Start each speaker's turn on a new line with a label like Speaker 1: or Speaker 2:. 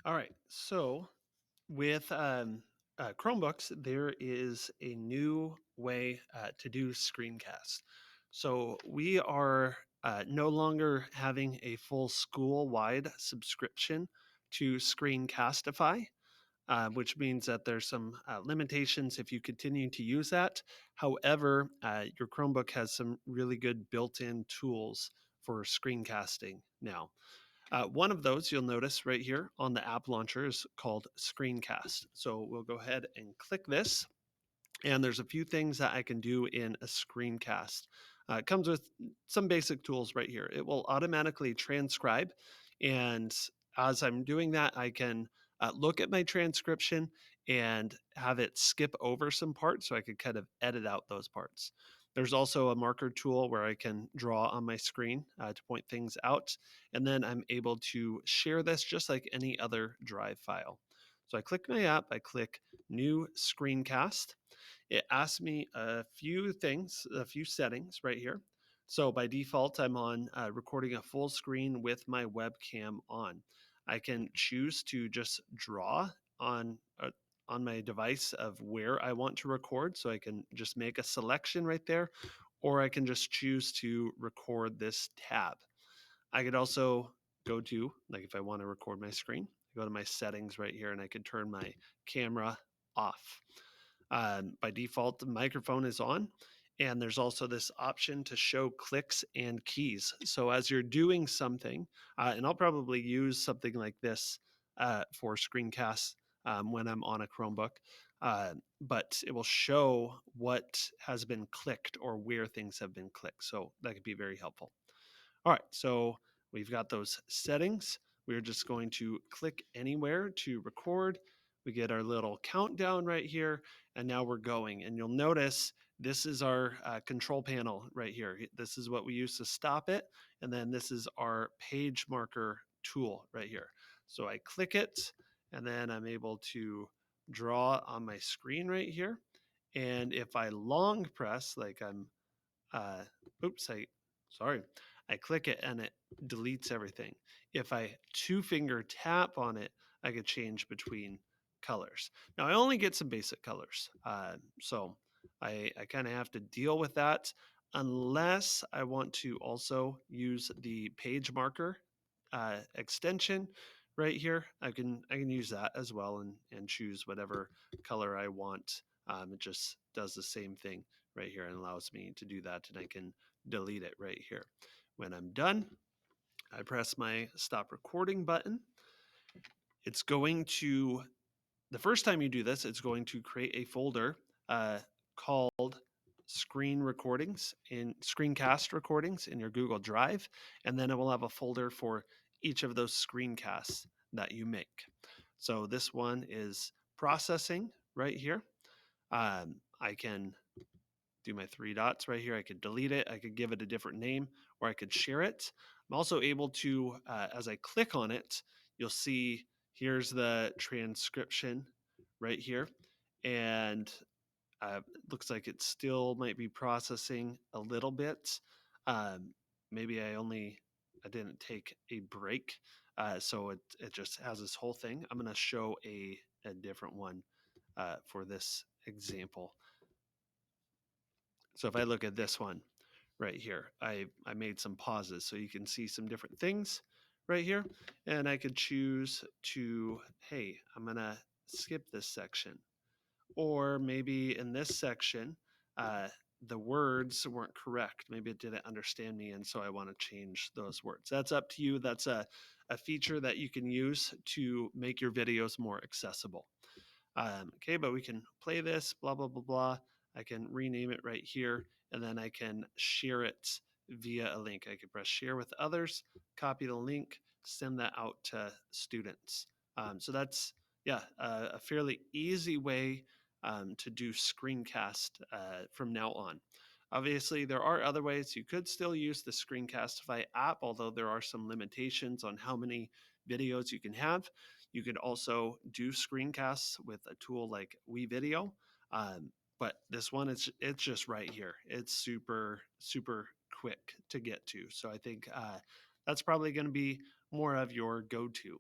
Speaker 1: All right. So with Chromebooks, there is a new way to do screencast. So we are no longer having a full school-wide subscription to Screencastify, which means that there's some limitations if you continue to use that. However, your Chromebook has some really good built-in tools for screencasting now. One of those you'll notice right here on the app launcher is called Screencast. So we'll go ahead and click this. And there's a few things that I can do in a screencast. It comes with some basic tools right here. It will automatically transcribe. And as I'm doing that, I can look at my transcription and have it skip over some parts so I could kind of edit out those parts. There's also a marker tool where I can draw on my screen to point things out. And then I'm able to share this just like any other drive file. So I click my app, I click new screencast. It asks me a few things, a few settings right here. So by default, I'm on recording a full screen with my webcam on. I can choose to just draw on my device of where I want to record. So I can just make a selection right there, or I can just choose to record this tab. I could also go to, like if I want to record my screen, go to my settings right here and I could turn my camera off. By default, the microphone is on. And there's also this option to show clicks and keys. So as you're doing something, and I'll probably use something like this for screencasts when I'm on a Chromebook, but it will show what has been clicked or where things have been clicked. So that could be very helpful. All right, so we've got those settings. We're just going to click anywhere to record. We get our little countdown right here, and now we're going. And you'll notice this is our control panel right here. This is what we use to stop it. And then this is our page marker tool right here. So I click it, and then I'm able to draw on my screen right here. And if I long press, like I'm uh, oops, sorry, I click it and it deletes everything. If I two finger tap on it, I could change between colors. Now I only get some basic colors, so I kind of have to deal with that unless I want to also use the page marker extension right here. I can use that as well and choose whatever color I want. It just does the same thing right here and allows me to do that, and I can delete it right here. When I'm done, I press my stop recording button. It's going to, the first time you do this, it's going to create a folder called screencast recordings in your Google Drive, and then it will have a folder for each of those screencasts that you make. So this one is processing right here. I can do my three dots right here. I could delete it. I could give it a different name, or I could share it. I'm also able to, as I click on it, you'll see here's the transcription right here. And it looks like it still might be processing a little bit. Um, maybe I didn't take a break. So it just has this whole thing. I'm going to show a different one for this example. So if I look at this one right here, I made some pauses so you can see some different things right here. And I could choose to, hey, I'm going to skip this section. Or maybe in this section, the words weren't correct. Maybe it didn't understand me, and so I want to change those words. That's up to you. That's a feature that you can use to make your videos more accessible. Okay, but we can play this, blah, blah, blah, blah. I can rename it right here, and then I can share it via a link. I can press share with others, copy the link, send that out to students. So that's, yeah, a fairly easy way to do screencast from now on. Obviously, there are other ways. You could still use the Screencastify app, although there are some limitations on how many videos you can have. You could also do screencasts with a tool like WeVideo, but this one it's just right here. It's super quick to get to. So I think that's probably going to be more of your go-to.